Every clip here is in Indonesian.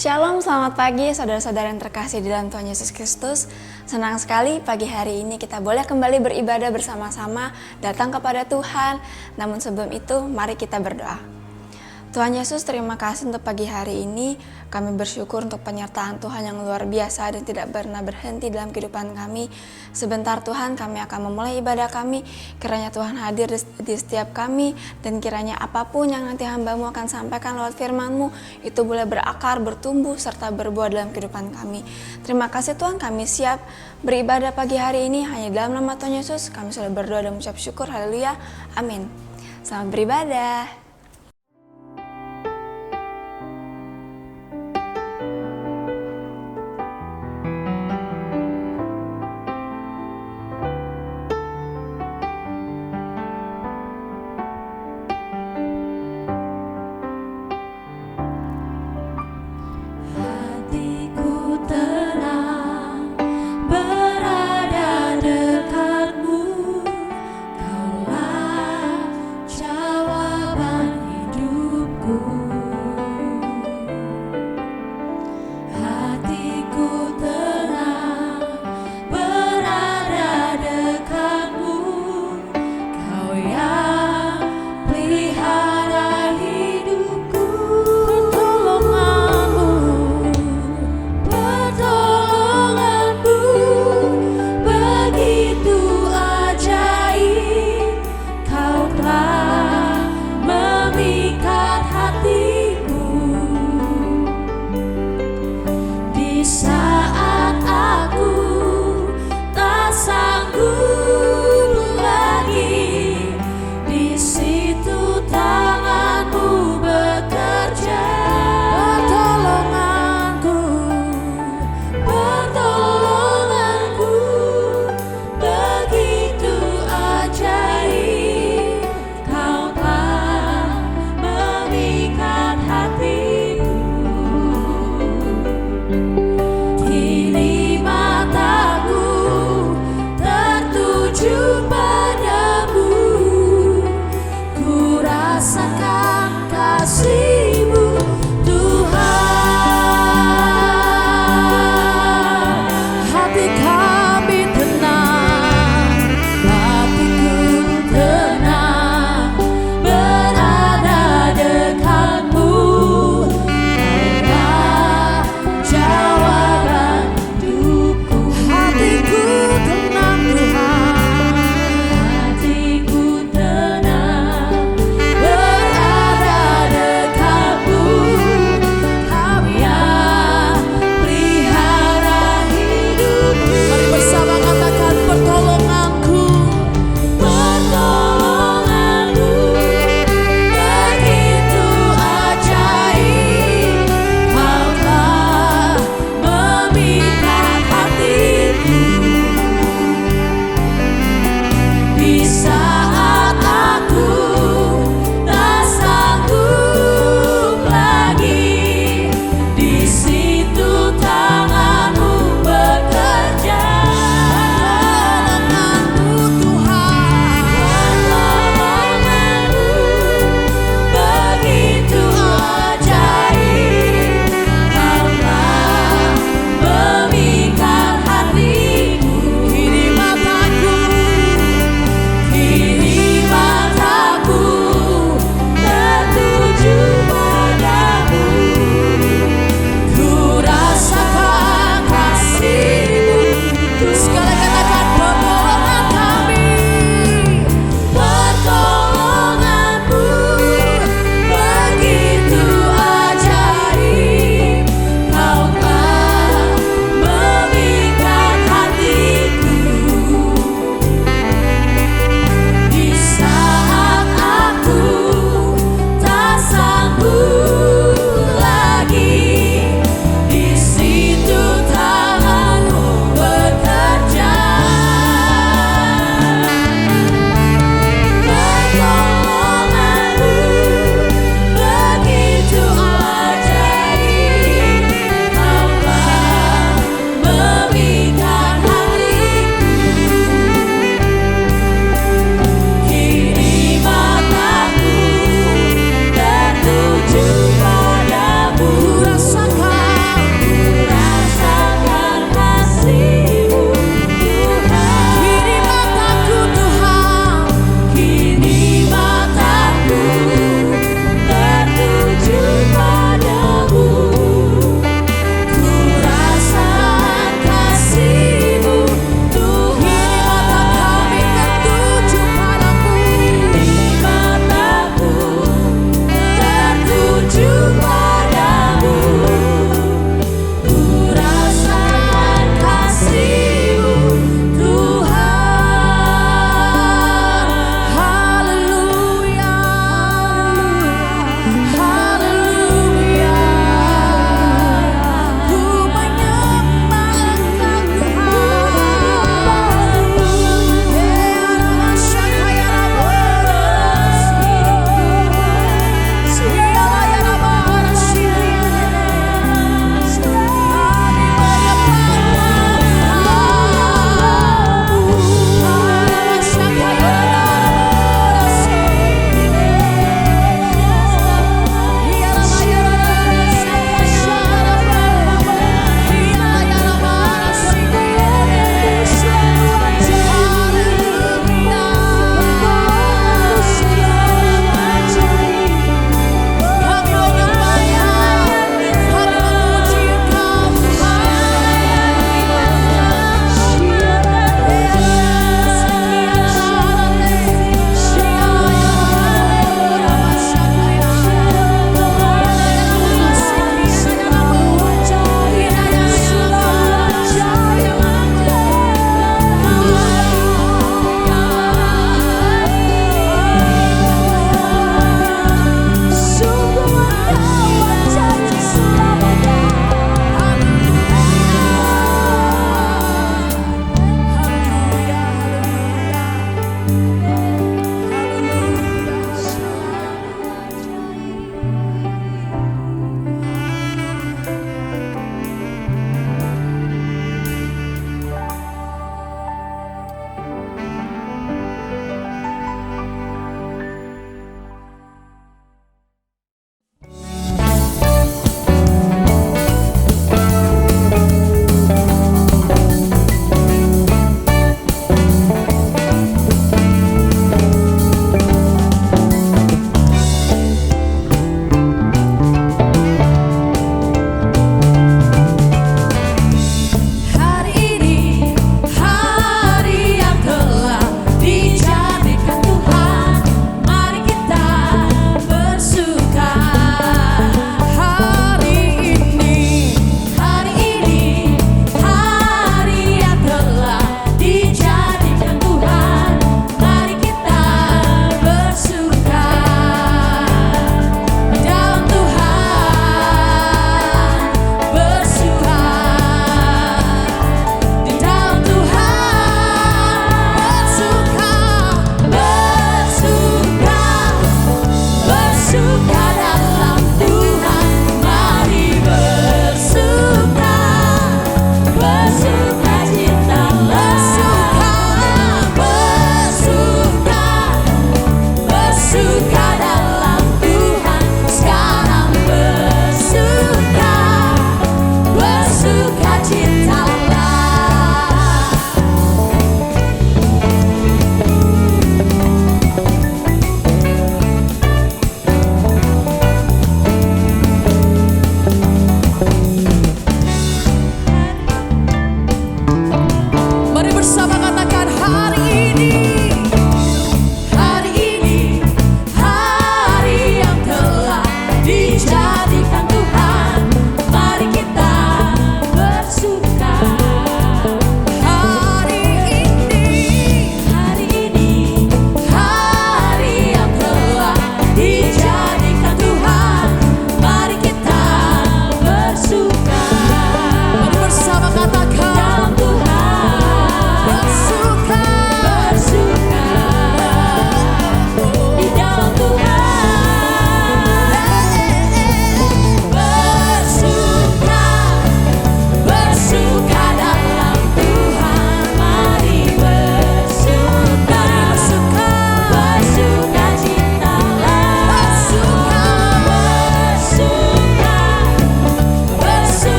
Shalom, selamat pagi saudara-saudara yang terkasih di dalam Tuhan Yesus Kristus. Senang sekali pagi hari ini kita boleh kembali beribadah bersama-sama, datang kepada Tuhan. Namun sebelum itu, mari kita berdoa. Tuhan Yesus, terima kasih untuk pagi hari ini. Kami bersyukur untuk penyertaan Tuhan yang luar biasa dan tidak pernah berhenti dalam kehidupan kami. Sebentar Tuhan, kami akan memulai ibadah kami. Kiranya Tuhan hadir di setiap kami, dan kiranya apapun yang nanti hamba-Mu akan sampaikan lewat firman-Mu, itu boleh berakar, bertumbuh, serta berbuah dalam kehidupan kami. Terima kasih Tuhan, kami siap beribadah pagi hari ini. Hanya dalam nama Tuhan Yesus, kami sudah berdoa dan mengucap syukur. Haleluya, amin. Selamat beribadah. Jawaban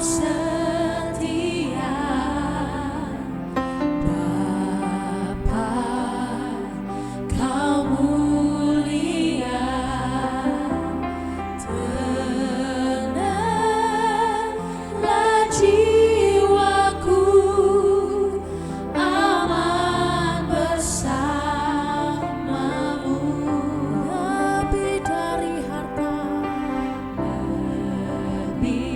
setia, Bapa, Kau mulia. Tenanglah jiwaku, aman bersamamu. Lebih dari harta, lebih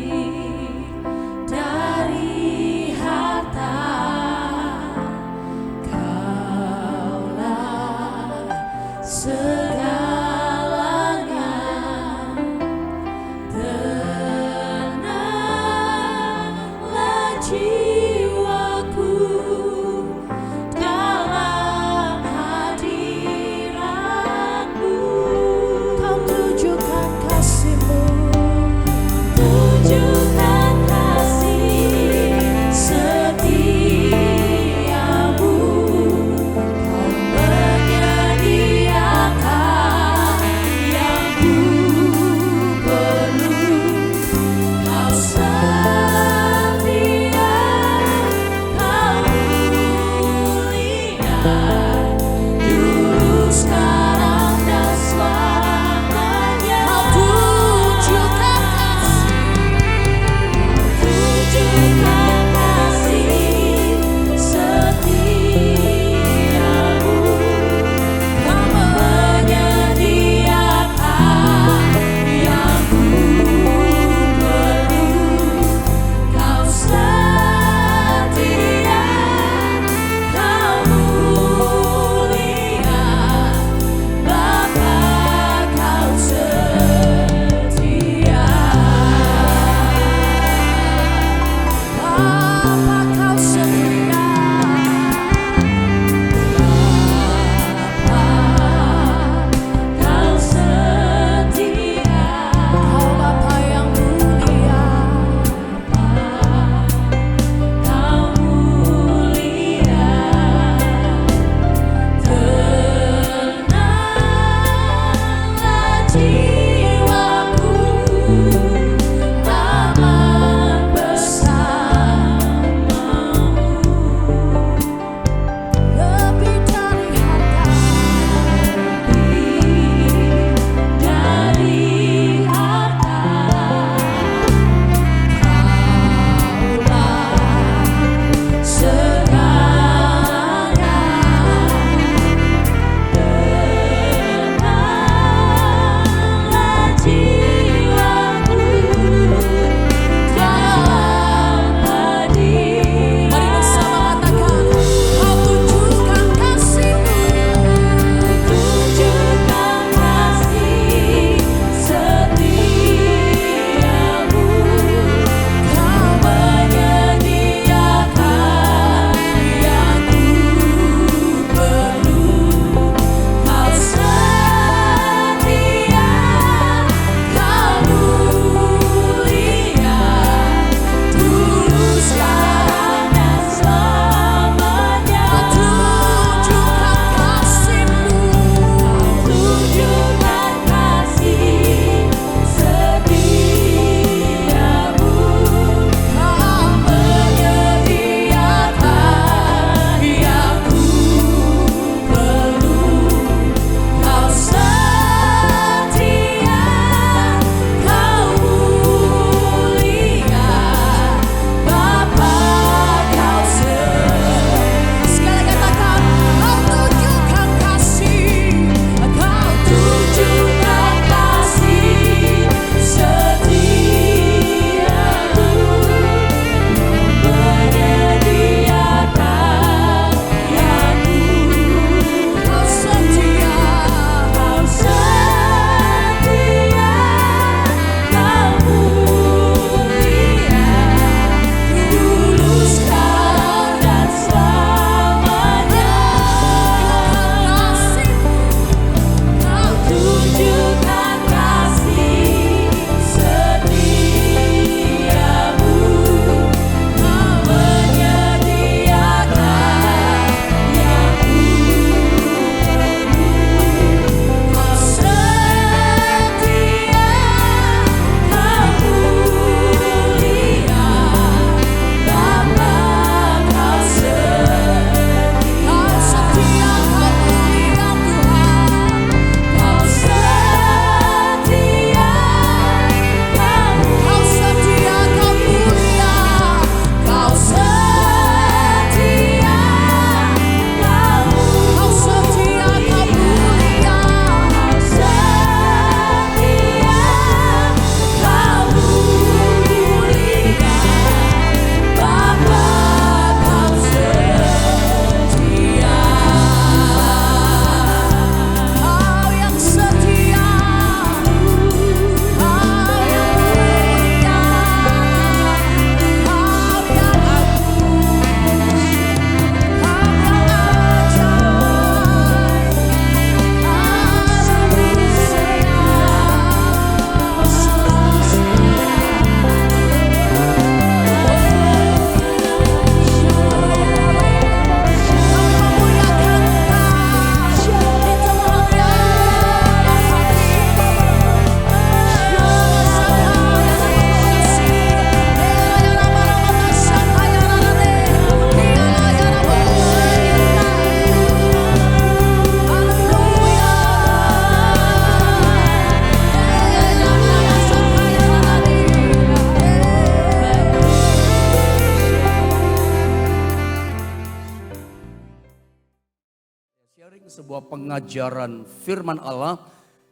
sebuah pengajaran firman Allah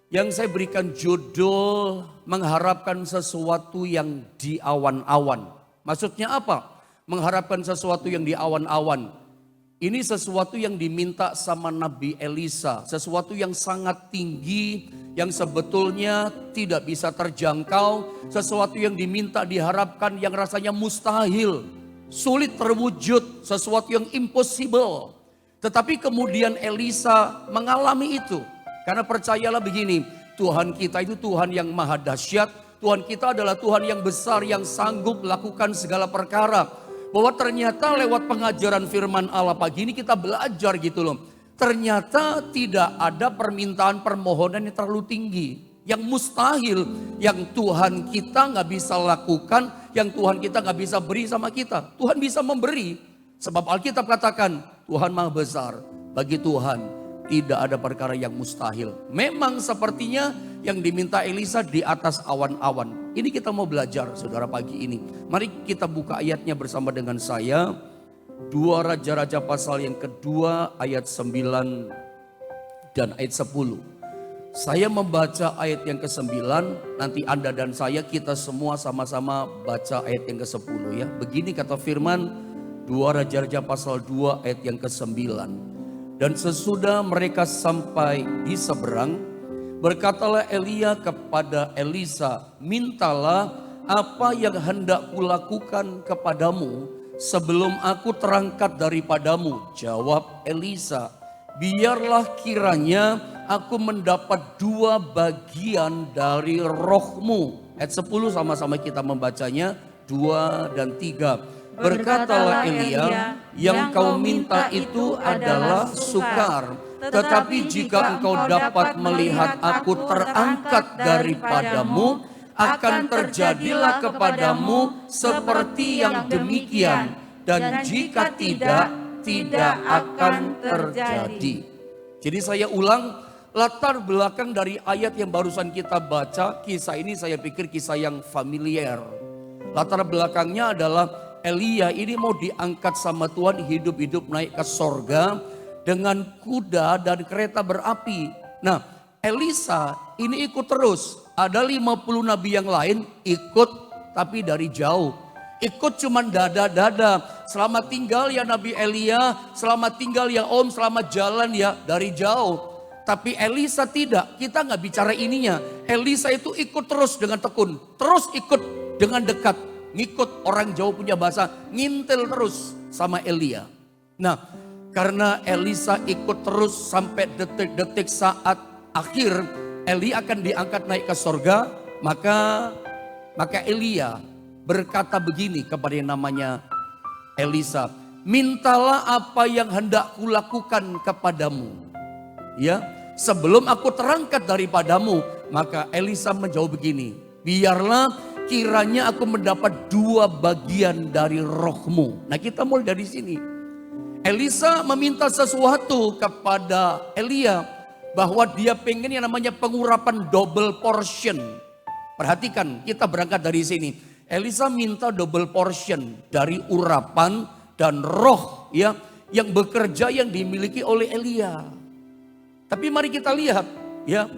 yang saya berikan judul mengharapkan sesuatu yang di awan-awan. Maksudnya apa? Mengharapkan sesuatu yang di awan-awan. Ini sesuatu yang diminta sama Nabi Elisa, sesuatu yang sangat tinggi yang sebetulnya tidak bisa terjangkau, sesuatu yang diminta diharapkan yang rasanya mustahil, sulit terwujud, sesuatu yang impossible. Tetapi kemudian Elisa mengalami itu. Karena percayalah begini, Tuhan kita itu Tuhan yang maha dahsyat. Tuhan kita adalah Tuhan yang besar, yang sanggup melakukan segala perkara. Bahwa ternyata lewat pengajaran firman Allah pagi ini kita belajar gitu loh. Ternyata tidak ada permintaan permohonan yang terlalu tinggi. Yang mustahil, yang Tuhan kita gak bisa lakukan, yang Tuhan kita gak bisa beri sama kita. Tuhan bisa memberi. Sebab Alkitab katakan, Tuhan maha besar. Bagi Tuhan tidak ada perkara yang mustahil. Memang sepertinya yang diminta Elisa di atas awan-awan. Ini kita mau belajar saudara pagi ini. Mari kita buka ayatnya bersama dengan saya. 2 Raja-Raja pasal yang kedua ayat 9 dan ayat 10. Saya membaca ayat yang ke-9, nanti Anda dan saya kita semua sama-sama baca ayat yang ke-10 ya. Begini kata firman 2 Raja-Raja pasal 2 ayat yang ke-9. Dan sesudah mereka sampai di seberang, berkatalah Elia kepada Elisa, mintalah apa yang hendak kulakukan kepadamu sebelum aku terangkat daripadamu. Jawab Elisa, biarlah kiranya aku mendapat 2 bagian dari rohmu. Ayat 10 sama-sama kita membacanya, 2 dan 3. Berkatalah Elia, yang kau minta itu adalah sukar. Tetapi jika engkau dapat melihat aku terangkat daripadamu, akan terjadilah kepadamu seperti yang demikian. Dan jika tidak, tidak akan terjadi. Jadi saya ulang, latar belakang dari ayat yang barusan kita baca, kisah ini saya pikir kisah yang familiar. Latar belakangnya adalah Elia ini mau diangkat sama Tuhan, hidup-hidup naik ke sorga dengan kuda dan kereta berapi. Nah, Elisa ini ikut terus. Ada 50 nabi yang lain ikut tapi dari jauh. Ikut cuman dada-dada. Selamat tinggal ya Nabi Elia, selamat tinggal ya Om, selamat jalan ya, dari jauh. Tapi Elisa tidak, kita nggak bicara ininya. Elisa itu ikut terus dengan tekun, terus ikut dengan dekat. Ngikut, orang jauh punya bahasa, ngintil terus sama Elia. Nah, karena Elisa ikut terus sampai detik-detik saat akhir Elia akan diangkat naik ke sorga, maka Elia berkata begini kepada yang namanya Elisa, mintalah apa yang hendak kulakukan kepadamu. Ya, sebelum aku terangkat daripadamu. Maka Elisa menjawab begini, biarlah kiranya aku mendapat 2 bagian dari rohmu. Nah, kita mulai dari sini. Elisa meminta sesuatu kepada Elia, bahwa dia pengen yang namanya pengurapan double portion. Perhatikan, kita berangkat dari sini. Elisa minta double portion dari urapan dan roh ya yang bekerja yang dimiliki oleh Elia. Tapi mari kita lihat ya.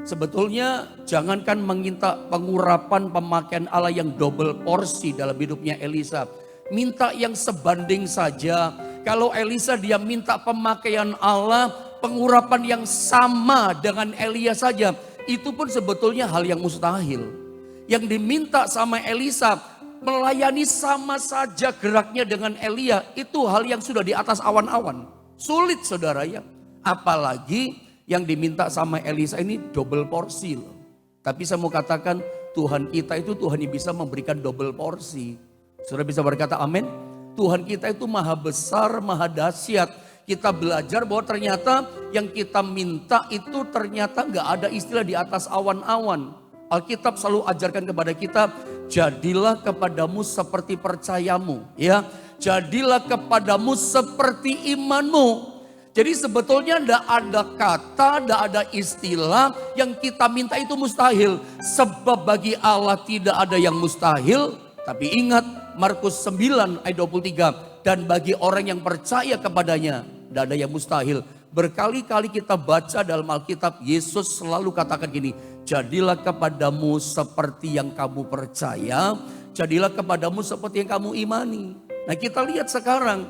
Sebetulnya jangankan meminta pengurapan pemakaian Allah yang double porsi dalam hidupnya Elisa. Minta yang sebanding saja. Kalau Elisa dia minta pemakaian Allah, pengurapan yang sama dengan Elia saja. Itu pun sebetulnya hal yang mustahil. Yang diminta sama Elisa melayani sama saja geraknya dengan Elia. Itu hal yang sudah di atas awan-awan. Sulit saudara ya. Apalagi yang diminta sama Elisa ini double porsi loh. Tapi saya mau katakan Tuhan kita itu Tuhan yang bisa memberikan double porsi. Sudah bisa berkata amin? Tuhan kita itu maha besar, maha dahsyat. Kita belajar bahwa ternyata yang kita minta itu ternyata gak ada istilah di atas awan-awan. Alkitab selalu ajarkan kepada kita, jadilah kepadamu seperti percayamu. Ya, jadilah kepadamu seperti imanmu. Jadi sebetulnya tidak ada kata, tidak ada istilah yang kita minta itu mustahil. Sebab bagi Allah tidak ada yang mustahil. Tapi ingat Markus 9 ayat 23. Dan bagi orang yang percaya kepadanya tidak ada yang mustahil. Berkali-kali kita baca dalam Alkitab, Yesus selalu katakan gini, jadilah kepadamu seperti yang kamu percaya, jadilah kepadamu seperti yang kamu imani. Nah kita lihat sekarang,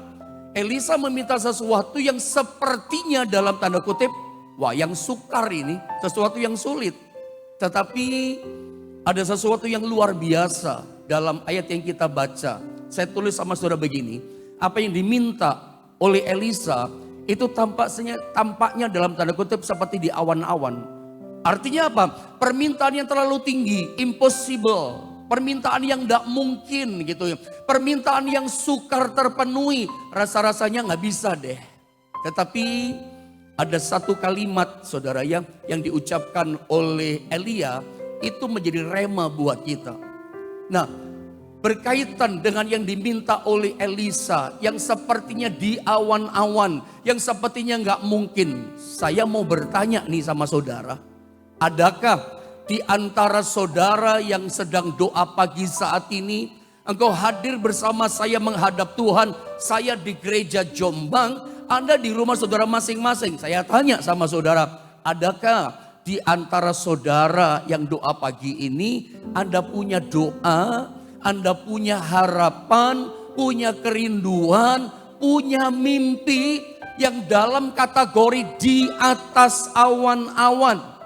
Elisa meminta sesuatu yang sepertinya dalam tanda kutip, wah yang sukar ini, sesuatu yang sulit. Tetapi ada sesuatu yang luar biasa dalam ayat yang kita baca. Saya tulis sama saudara begini, apa yang diminta oleh Elisa itu tampaknya dalam tanda kutip seperti di awan-awan. Artinya apa? Permintaan yang terlalu tinggi, impossible. Permintaan yang tidak mungkin gitu ya. Permintaan yang sukar terpenuhi, rasa-rasanya nggak bisa deh. Tetapi ada satu kalimat saudara yang diucapkan oleh Elia itu menjadi rema buat kita. Nah, berkaitan dengan yang diminta oleh Elisa yang sepertinya di awan-awan, yang sepertinya nggak mungkin. Saya mau bertanya nih sama saudara, adakah di antara saudara yang sedang doa pagi saat ini, engkau hadir bersama saya menghadap Tuhan, saya di gereja Jombang, Anda di rumah saudara masing-masing. Saya tanya sama saudara, adakah di antara saudara yang doa pagi ini, Anda punya doa, Anda punya harapan, punya kerinduan, punya mimpi yang dalam kategori di atas awan-awan.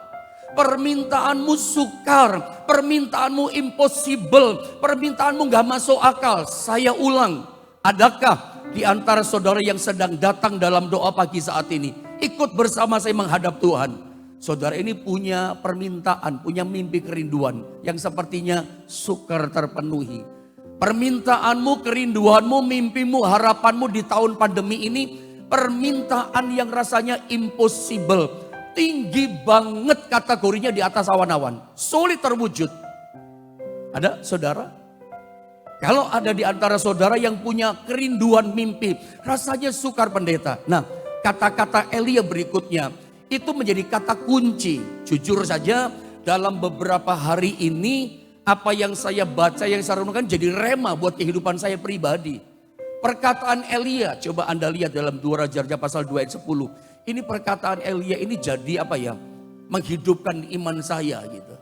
Permintaanmu sukar, permintaanmu impossible, permintaanmu gak masuk akal. Saya ulang, adakah di antara saudara yang sedang datang dalam doa pagi saat ini, ikut bersama saya menghadap Tuhan? Saudara ini punya permintaan, punya mimpi kerinduan yang sepertinya sukar terpenuhi. Permintaanmu, kerinduanmu, mimpimu, harapanmu di tahun pandemi ini, permintaan yang rasanya impossible. Tinggi banget kategorinya di atas awan-awan. Sulit terwujud. Ada saudara? Kalau ada di antara saudara yang punya kerinduan mimpi, rasanya sukar pendeta. Nah, kata-kata Elia berikutnya, itu menjadi kata kunci. Jujur saja dalam beberapa hari ini apa yang saya baca, yang saya renungkan jadi rema buat kehidupan saya pribadi. Perkataan Elia, coba Anda lihat dalam 2 Raja-Raja pasal 2 ayat 10. Ini perkataan Elia ini jadi apa ya? Menghidupkan iman saya gitu.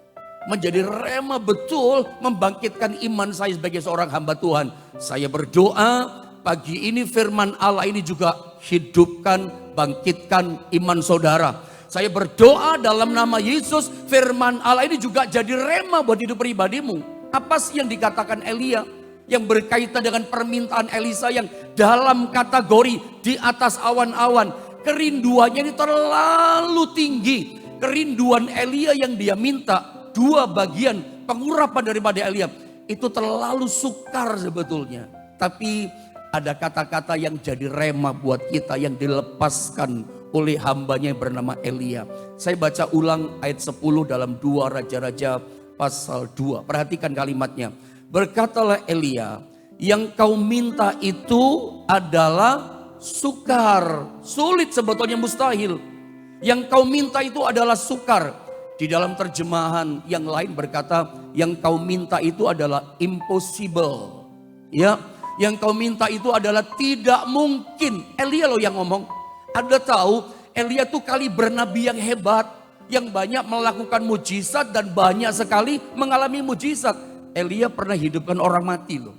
Menjadi rema betul, membangkitkan iman saya sebagai seorang hamba Tuhan. Saya berdoa pagi ini firman Allah ini juga hidupkan, bangkitkan iman saudara. Saya berdoa dalam nama Yesus, firman Allah ini juga jadi rema buat hidup pribadimu. Apa sih yang dikatakan Elia? Yang berkaitan dengan permintaan Elisa yang dalam kategori di atas awan-awan. Kerinduannya ini terlalu tinggi. Kerinduan Elia yang dia minta, 2 bagian pengurapan daripada Elia, itu terlalu sukar sebetulnya. Tapi ada kata-kata yang jadi rema buat kita yang dilepaskan oleh hambanya yang bernama Elia. Saya baca ulang ayat 10 dalam 2 Raja-Raja pasal 2. Perhatikan kalimatnya. Berkatalah Elia, yang kau minta itu adalah sukar. Sulit sebetulnya, mustahil. Yang kau minta itu adalah sukar. Di dalam terjemahan yang lain berkata, yang kau minta itu adalah impossible. Ya. Yang kau minta itu adalah tidak mungkin. Elia loh yang ngomong. Anda tahu Elia tuh kaliber nabi yang hebat. Yang banyak melakukan mujizat dan banyak sekali mengalami mujizat. Elia pernah hidupkan orang mati loh.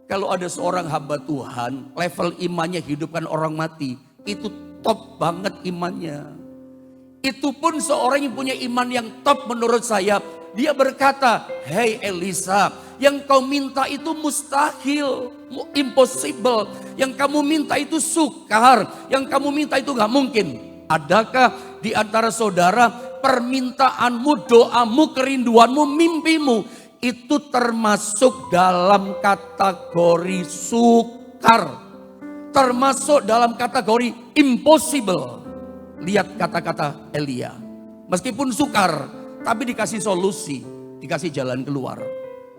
Kalau ada seorang hamba Tuhan, level imannya hidupkan orang mati. Itu top banget imannya. Itu pun seorang yang punya iman yang top menurut saya. Dia berkata, "Hei Elisa, yang kau minta itu mustahil, impossible. Yang kamu minta itu sukar, yang kamu minta itu gak mungkin." Adakah di antara saudara permintaanmu, doamu, kerinduanmu, mimpimu itu termasuk dalam kategori sukar, termasuk dalam kategori impossible? Lihat kata-kata Elia. Meskipun sukar, tapi dikasih solusi, dikasih jalan keluar.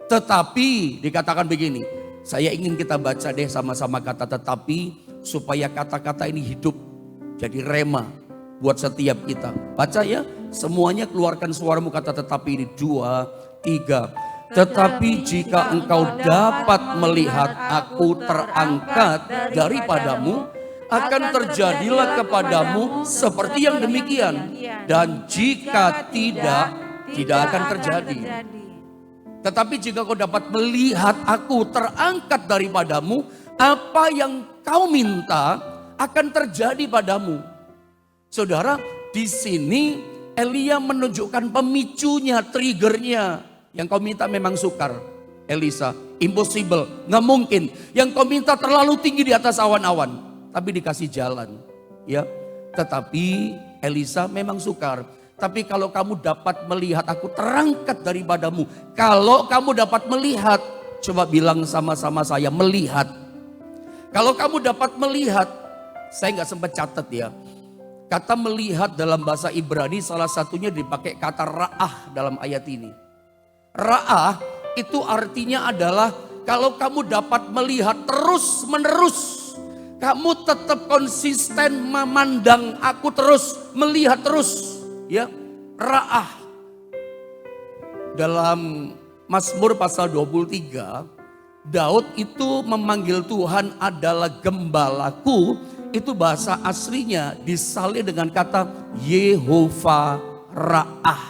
Tetapi dikatakan begini, saya ingin kita baca deh sama-sama kata tetapi, supaya kata-kata ini hidup jadi rema buat setiap kita. Baca ya, semuanya keluarkan suaramu kata tetapi ini. 2, 3. Tetapi jika engkau dapat melihat aku terangkat daripadamu, akan terjadilah kepadamu seperti yang demikian. Dan jika tidak, tidak akan terjadi. Tetapi jika kau dapat melihat aku terangkat daripadamu, apa yang kau minta akan terjadi padamu. Saudara, di sini Elia menunjukkan pemicunya, triggernya. Yang kau minta memang sukar, Elisa. Impossible, nggak mungkin. Yang kau minta terlalu tinggi di atas awan-awan, tapi dikasih jalan. Ya, tetapi Elisa memang sukar. Tapi kalau kamu dapat melihat aku terangkat daripadamu. Kalau kamu dapat melihat, coba bilang sama-sama saya, melihat. Kalau kamu dapat melihat, saya nggak sempat catat ya. Kata melihat dalam bahasa Ibrani salah satunya dipakai kata ra'ah dalam ayat ini. Ra'ah itu artinya adalah kalau kamu dapat melihat terus menerus. Kamu tetap konsisten memandang aku terus, melihat terus. Ya, ra'ah. Dalam Mazmur pasal 23, Daud itu memanggil Tuhan adalah gembalaku. Itu bahasa aslinya disalin dengan kata Yehovah Ra'ah.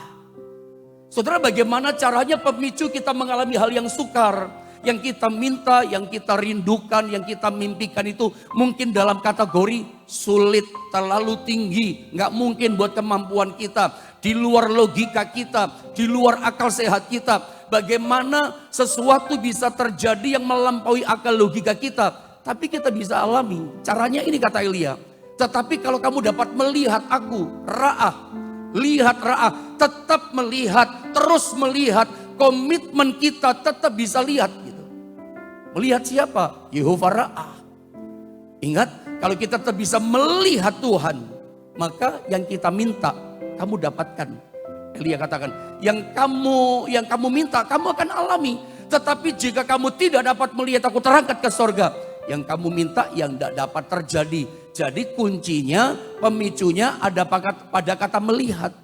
Saudara, bagaimana caranya pemicu kita mengalami hal yang sukar, yang kita minta, yang kita rindukan, yang kita mimpikan itu mungkin dalam kategori sulit, terlalu tinggi, nggak mungkin buat kemampuan kita, di luar logika kita, di luar akal sehat kita. Bagaimana sesuatu bisa terjadi yang melampaui akal logika kita, tapi kita bisa alami. Caranya ini kata Elia. Tetapi kalau kamu dapat melihat aku, ra'ah, lihat ra'ah, tetap melihat, terus melihat, komitmen kita tetap bisa lihat gitu. Melihat siapa? Yehovah Ra'ah. Ingat, kalau kita tetap bisa melihat Tuhan, maka yang kita minta kamu dapatkan. Elia katakan, yang kamu minta kamu akan alami. Tetapi jika kamu tidak dapat melihat aku terangkat ke sorga, yang kamu minta yang tidak dapat terjadi. Jadi kuncinya, pemicunya ada pada kata melihat.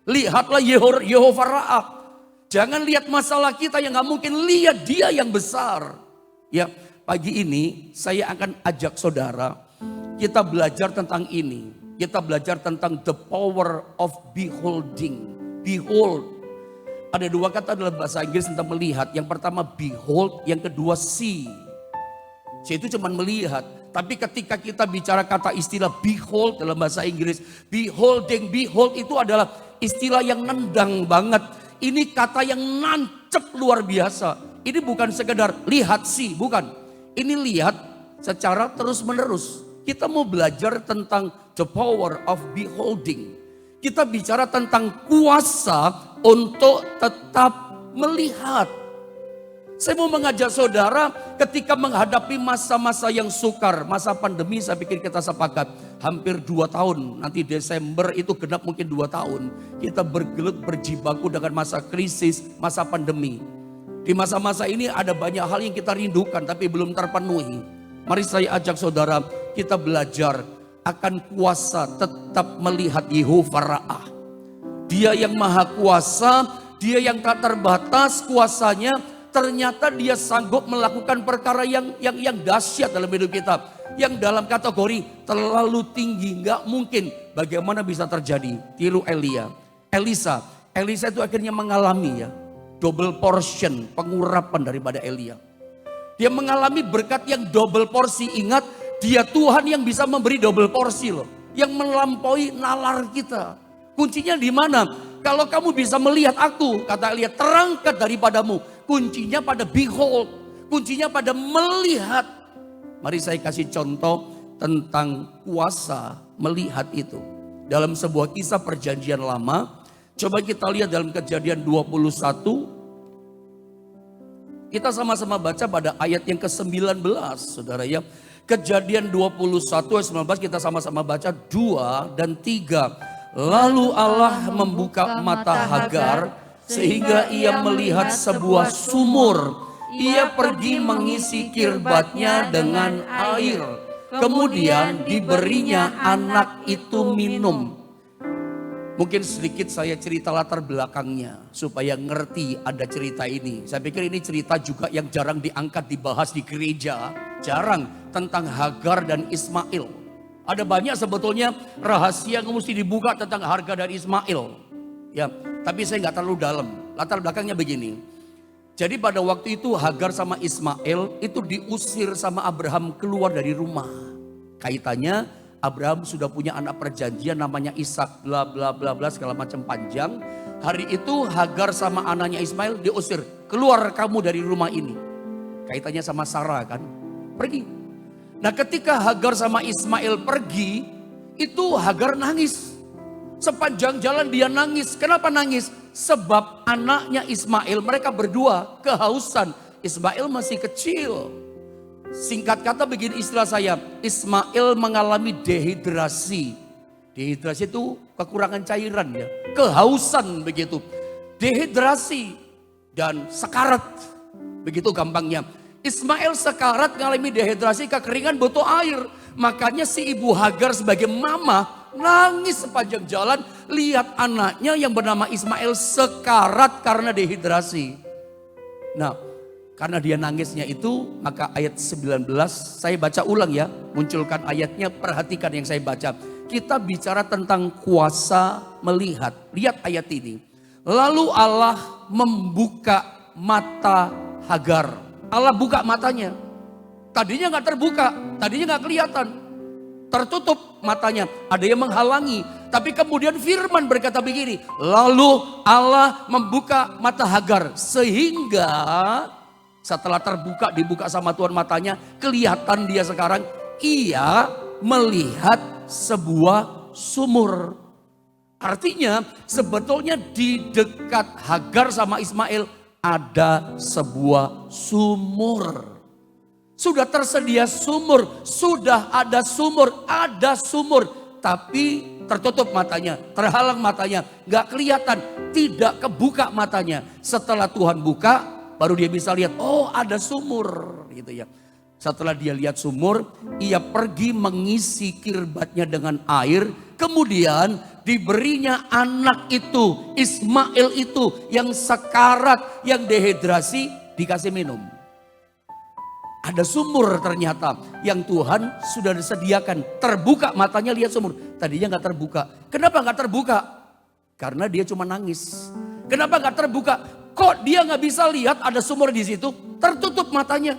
Lihatlah Yehovah Ra'ah. Jangan lihat masalah kita yang gak mungkin, lihat dia yang besar. Ya, pagi ini saya akan ajak saudara, kita belajar tentang ini. Kita belajar tentang the power of beholding. Behold. Ada dua kata dalam bahasa Inggris tentang melihat. Yang pertama behold, yang kedua see. See itu cuma melihat. Tapi ketika kita bicara kata istilah behold dalam bahasa Inggris, beholding, behold itu adalah istilah yang nendang banget. Ini kata yang nancep luar biasa. Ini bukan sekedar lihat sih, bukan. Ini lihat secara terus menerus. Kita mau belajar tentang the power of beholding. Kita bicara tentang kuasa untuk tetap melihat. Saya mau mengajak saudara ketika menghadapi masa-masa yang sukar. Masa pandemi saya pikir kita sepakat. Hampir 2 tahun. Nanti Desember itu genap mungkin 2 tahun. Kita bergelut berjibaku dengan masa krisis, masa pandemi. Di masa-masa ini ada banyak hal yang kita rindukan tapi belum terpenuhi. Mari saya ajak saudara kita belajar akan kuasa tetap melihat Yehovah Ra'ah. Dia yang maha kuasa, dia yang tak terbatas kuasanya. Ternyata dia sanggup melakukan perkara yang dahsyat dalam hidup kita. Yang dalam kategori terlalu tinggi, nggak mungkin. Bagaimana bisa terjadi? Tiru Elia. Elisa itu akhirnya mengalami ya double portion, pengurapan daripada Elia. Dia mengalami berkat yang double porsi. Ingat, dia Tuhan yang bisa memberi double porsi loh. Yang melampaui nalar kita. Kuncinya di mana? Kalau kamu bisa melihat aku, kata Elia, terangkat daripadamu. Kuncinya pada behold, kuncinya pada melihat. Mari saya kasih contoh tentang kuasa melihat itu. Dalam sebuah kisah perjanjian lama, coba kita lihat dalam Kejadian 21. Kita sama-sama baca pada ayat yang ke-19, saudara ya. Kejadian 21 ayat 19 kita sama-sama baca 2 dan 3. Lalu Allah membuka mata Hagar sehingga ia melihat sebuah sumur. Ia pergi mengisi kirbatnya dengan air. Kemudian diberinya anak itu minum. Mungkin sedikit saya cerita latar belakangnya supaya ngerti ada cerita ini. Saya pikir ini cerita juga yang jarang diangkat dibahas di gereja. Jarang tentang Hagar dan Ismail. Ada banyak sebetulnya rahasia yang mesti dibuka tentang Hagar dan Ismail. Ya, tapi saya nggak terlalu dalam. Latar belakangnya begini. Jadi pada waktu itu Hagar sama Ismail itu diusir sama Abraham keluar dari rumah. Kaitannya Abraham sudah punya anak perjanjian namanya Ishak, bla bla bla bla segala macam panjang. Hari itu Hagar sama anaknya Ismail diusir, keluar kamu dari rumah ini. Kaitannya sama Sarah kan, pergi. Nah ketika Hagar sama Ismail pergi, itu Hagar nangis. Sepanjang jalan dia nangis. Kenapa nangis? Sebab anaknya Ismail, mereka berdua kehausan. Ismail masih kecil. Singkat kata begini istilah saya, Ismail mengalami dehidrasi. Dehidrasi itu kekurangan cairan ya, kehausan begitu. Dehidrasi dan sekarat, begitu gampangnya. Ismail sekarat mengalami dehidrasi, kekeringan, butuh air. Makanya si ibu Hagar sebagai mama nangis sepanjang jalan lihat anaknya yang bernama Ismail sekarat karena dehidrasi. Nah, karena dia nangisnya itu, maka ayat 19 saya baca ulang ya, munculkan ayatnya, perhatikan yang saya baca. Kita bicara tentang kuasa melihat. Lihat ayat ini. Lalu Allah membuka mata Hagar. Allah buka matanya. Tadinya nggak terbuka, tadinya nggak kelihatan. Tertutup matanya, ada yang menghalangi. Tapi kemudian firman berkata begini. Lalu Allah membuka mata Hagar. Sehingga setelah dibuka sama Tuhan matanya, kelihatan dia sekarang, ia melihat sebuah sumur. Artinya sebetulnya di dekat Hagar sama Ismail ada sebuah sumur. Sudah tersedia sumur, sudah ada sumur, tapi tertutup matanya, terhalang matanya, gak kelihatan, tidak kebuka matanya. Setelah Tuhan buka, baru dia bisa lihat, oh ada sumur gitu ya. Setelah dia lihat sumur, ia pergi mengisi kirbatnya dengan air. Kemudian diberinya anak itu, Ismail itu yang sekarat, yang dehidrasi, dikasih minum. Ada sumur ternyata yang Tuhan sudah disediakan. Terbuka matanya lihat sumur. Tadinya gak terbuka. Kenapa gak terbuka? Karena dia cuma nangis. Kenapa gak terbuka? Kok dia gak bisa lihat ada sumur di situ? Tertutup matanya.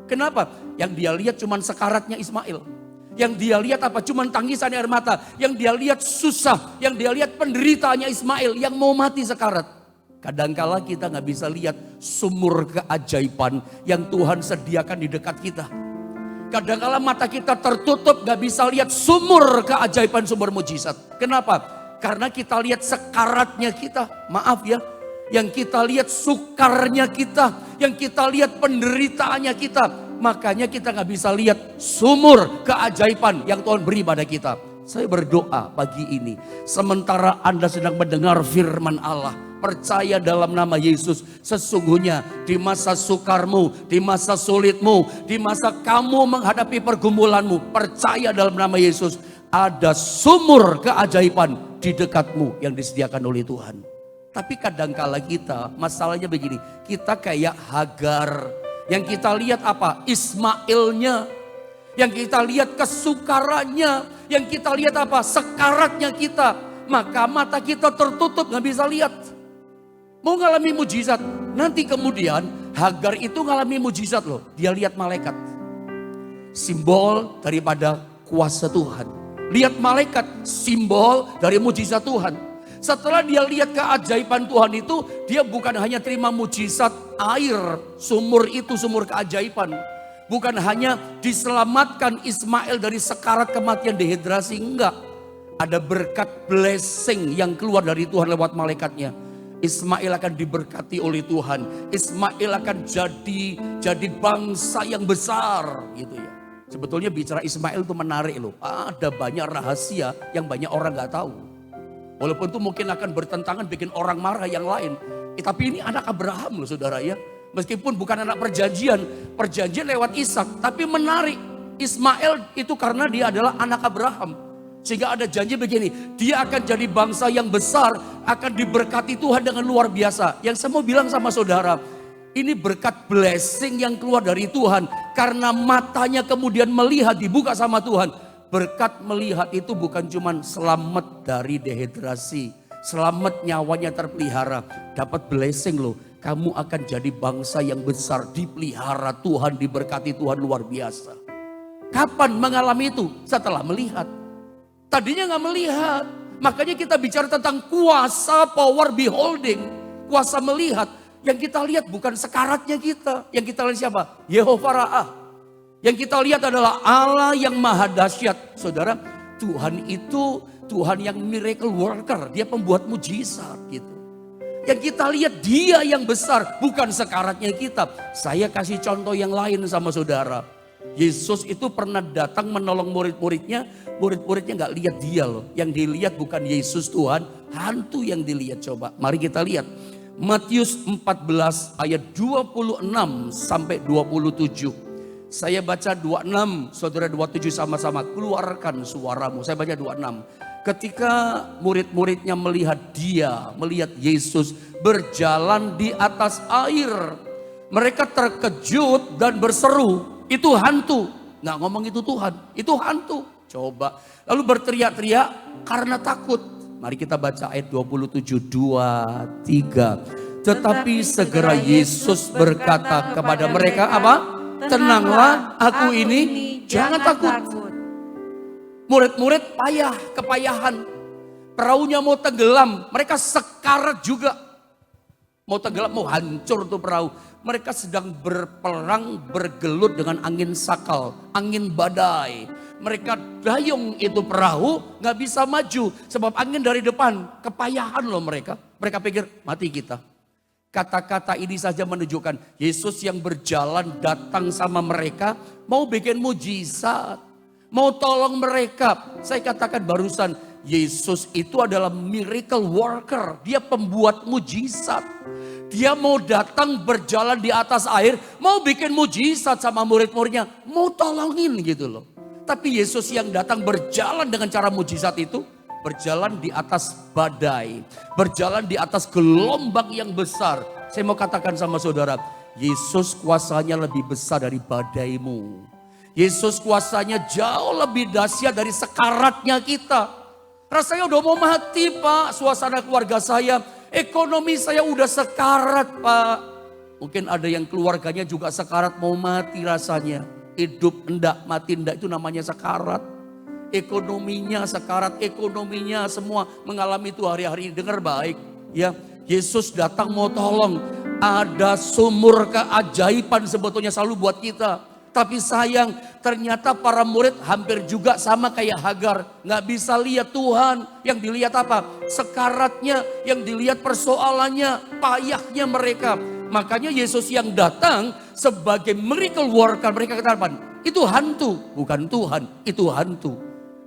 Kenapa? Yang dia lihat cuma sekaratnya Ismail. Yang dia lihat apa? Cuma tangisan air mata. Yang dia lihat susah. Yang dia lihat penderitaannya Ismail yang mau mati sekarat. Kadangkala kita gak bisa lihat sumur keajaiban yang Tuhan sediakan di dekat kita. Kadangkala mata kita tertutup gak bisa lihat sumur keajaiban, sumur mujizat. Kenapa? Karena kita lihat sekaratnya kita. Maaf ya. Yang kita lihat sukarnya kita. Yang kita lihat penderitaannya kita. Makanya kita gak bisa lihat sumur keajaiban yang Tuhan beri pada kita. Saya berdoa pagi ini. Sementara Anda sedang mendengar firman Allah. Percaya dalam nama Yesus. Sesungguhnya di masa sukarmu, di masa sulitmu, di masa kamu menghadapi pergumulanmu. Percaya dalam nama Yesus. Ada sumur keajaiban di dekatmu yang disediakan oleh Tuhan. Tapi kadangkala kita, masalahnya begini. Kita kayak Hagar. Yang kita lihat apa? Ismailnya. Yang kita lihat kesukarannya. Yang kita lihat apa? Sekaratnya kita. Maka mata kita tertutup, gak bisa lihat. Mau ngalami mujizat. Nanti kemudian Hagar itu ngalami mujizat loh. Dia lihat malaikat. Simbol daripada kuasa Tuhan. Lihat malaikat, simbol dari mujizat Tuhan. Setelah dia lihat keajaiban Tuhan itu, dia bukan hanya terima mujizat air, sumur itu sumur keajaiban. Bukan hanya diselamatkan Ismail dari sekarat kematian dehidrasi, enggak. Ada berkat blessing yang keluar dari Tuhan lewat malaikatnya. Ismail akan diberkati oleh Tuhan. Ismail akan jadi bangsa yang besar gitu ya. Sebetulnya bicara Ismail itu menarik loh. Ada banyak rahasia yang banyak orang gak tahu. Walaupun itu mungkin akan bertentangan bikin orang marah yang lain. Tapi ini anak Abraham loh saudara ya. Meskipun bukan anak perjanjian. Perjanjian lewat Ishak. Tapi menarik. Ismail itu karena dia adalah anak Abraham. Sehingga ada janji begini. Dia akan jadi bangsa yang besar. Akan diberkati Tuhan dengan luar biasa. Yang saya mau bilang sama saudara. Ini berkat blessing yang keluar dari Tuhan. Karena matanya kemudian melihat dibuka sama Tuhan. berkat melihat itu bukan cuman selamat dari dehidrasi, selamat nyawanya terpelihara, dapat blessing loh. Kamu akan jadi bangsa yang besar, dipelihara Tuhan, diberkati Tuhan luar biasa. Kapan mengalami itu? Setelah melihat. Tadinya nggak melihat. Makanya kita bicara tentang kuasa power beholding. Kuasa melihat. Yang kita lihat bukan sekaratnya kita. Yang kita lihat siapa? Yehovah Ra'ah. Yang kita lihat adalah Allah yang maha dahsyat. Saudara, Tuhan itu Tuhan yang miracle worker. Dia pembuat mujizat gitu. Yang kita lihat dia yang besar, bukan sekaratnya kita. Saya kasih contoh yang lain sama saudara. Yesus itu pernah datang menolong murid-muridnya. Murid-muridnya gak lihat dia loh. Yang dilihat bukan Yesus Tuhan, hantu yang dilihat. Coba mari kita lihat. Matius 14 ayat 26 sampai 27. Saya baca 26, saudara 27 sama-sama. Keluarkan suaramu. Saya baca 26. Ketika murid-muridnya melihat dia, melihat Yesus berjalan di atas air. Mereka terkejut dan berseru, itu hantu. Nggak ngomong itu Tuhan, itu hantu. Coba. Lalu berteriak-teriak karena takut. Mari kita baca ayat 27, 2, 3. Tetapi segera Yesus berkata kepada mereka apa? Tenanglah, aku ini, jangan takut. Murid-murid payah, kepayahan. Perahunya mau tenggelam, mereka sekarat juga. Mau tenggelam, mau hancur tuh perahu. Mereka sedang berperang, bergelut dengan angin sakal, angin badai. Mereka dayung itu perahu, gak bisa maju. Sebab angin dari depan, kepayahan loh mereka. Mereka pikir, mati kita. Kata-kata ini saja menunjukkan Yesus yang berjalan datang sama mereka, mau bikin mujizat. Mau tolong mereka. Saya katakan barusan, Yesus itu adalah miracle worker. Dia pembuat mujizat. Dia mau datang berjalan di atas air, mau bikin mujizat sama murid-muridnya, mau tolongin gitu loh. Tapi Yesus yang datang berjalan dengan cara mujizat itu, berjalan di atas badai, berjalan di atas gelombang yang besar. Saya mau katakan sama saudara, Yesus kuasanya lebih besar dari badaimu. Yesus kuasanya jauh lebih dahsyat dari sekaratnya kita. Rasanya udah mau mati Pak, suasana keluarga saya, ekonomi saya udah sekarat Pak. Mungkin ada yang keluarganya juga sekarat mau mati rasanya. Hidup enggak, mati enggak, itu namanya sekarat. Ekonominya sekarat, ekonominya semua mengalami itu hari-hari ini. Dengar baik ya, Yesus datang mau tolong. Ada sumur keajaiban sebetulnya selalu buat kita. Tapi sayang, ternyata para murid hampir juga sama kayak Hagar. Nggak bisa lihat Tuhan. Yang dilihat apa? Sekaratnya, yang dilihat persoalannya, payahnya mereka. Makanya Yesus yang datang sebagai miracle worker, mereka katakan, itu hantu, bukan Tuhan, itu hantu.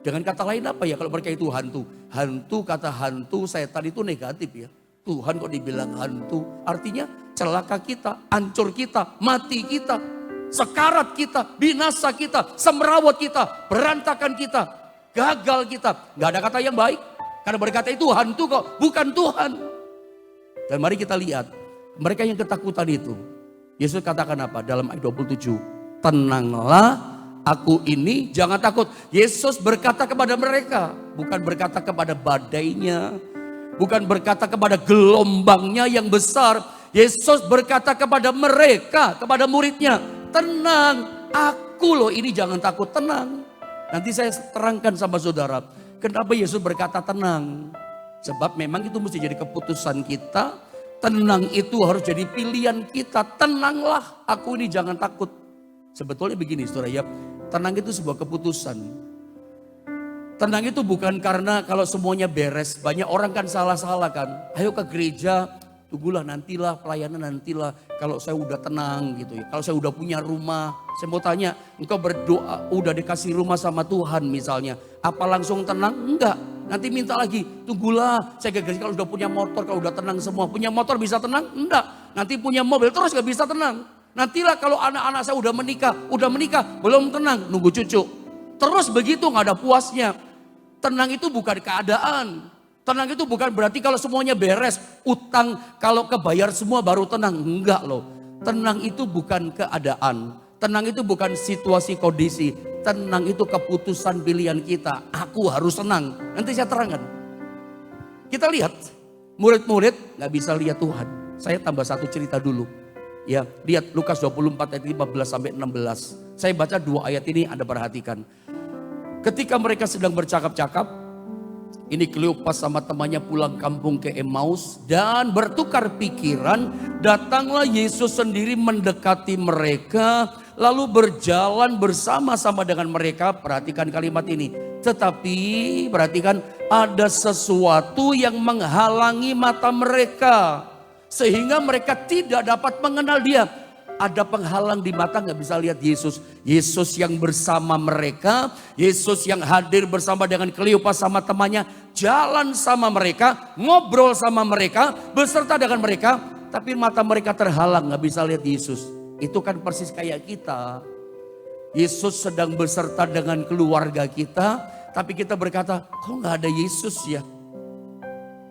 Dengan kata lain apa ya kalau mereka itu hantu? Hantu, kata hantu, setan itu negatif ya. Tuhan kok dibilang hantu, artinya celaka kita, hancur kita, mati kita. Sekarat kita, binasa kita, semrawut kita, berantakan kita, gagal kita. Gak ada kata yang baik. Karena berkata itu hantu kok, bukan Tuhan. Dan mari kita lihat, mereka yang ketakutan itu. Yesus katakan apa? Dalam ayat 27. Tenanglah, aku ini, jangan takut. Yesus berkata kepada mereka. Bukan berkata kepada badainya. Bukan berkata kepada gelombangnya yang besar. Yesus berkata kepada mereka, kepada muridnya. Tenang, aku loh ini jangan takut, tenang. Nanti saya terangkan sama saudara, kenapa Yesus berkata tenang. Sebab memang itu mesti jadi keputusan kita, tenang itu harus jadi pilihan kita. Tenanglah, aku ini jangan takut. Sebetulnya begini saudara ya, tenang itu sebuah keputusan. Tenang itu bukan karena kalau semuanya beres, banyak orang kan salah-salah kan. Ayo ke gereja, tunggulah nantilah pelayanan nantilah kalau saya udah tenang gitu ya. Kalau saya udah punya rumah, saya mau tanya, engkau berdoa udah dikasih rumah sama Tuhan misalnya, apa langsung tenang? Enggak. Nanti minta lagi, tunggulah saya ke gereja kalau udah punya motor, kalau udah tenang semua. Punya motor bisa tenang? Enggak. Nanti punya mobil terus gak bisa tenang. Nantilah kalau anak-anak saya udah menikah belum tenang, nunggu cucu. Terus begitu gak ada puasnya. Tenang itu bukan keadaan. Tenang itu bukan berarti kalau semuanya beres, utang kalau kebayar semua baru tenang. Enggak loh. Tenang itu bukan keadaan. Tenang itu bukan situasi kondisi. tenang itu keputusan pilihan kita. Aku harus tenang. Nanti saya terangkan. Kita lihat, murid-murid gak bisa lihat Tuhan. Saya tambah satu cerita dulu. Ya, lihat Lukas 24 ayat 15 sampai 16. Saya baca 2 ayat ini, Anda perhatikan. Ketika mereka sedang bercakap-cakap, ini Kleopas sama temannya pulang kampung ke Emmaus dan bertukar pikiran. Datanglah Yesus sendiri mendekati mereka, lalu berjalan bersama-sama dengan mereka. Perhatikan kalimat ini. Tetapi perhatikan, ada sesuatu yang menghalangi mata mereka, sehingga mereka tidak dapat mengenal dia. Ada penghalang di mata, nggak bisa lihat Yesus. Yesus yang bersama mereka, Yesus yang hadir bersama dengan Kleopas sama temannya, jalan sama mereka, ngobrol sama mereka, beserta dengan mereka, tapi mata mereka terhalang, nggak bisa lihat Yesus. Itu kan persis kayak kita. Yesus sedang beserta dengan keluarga kita, tapi kita berkata, kok nggak ada Yesus ya?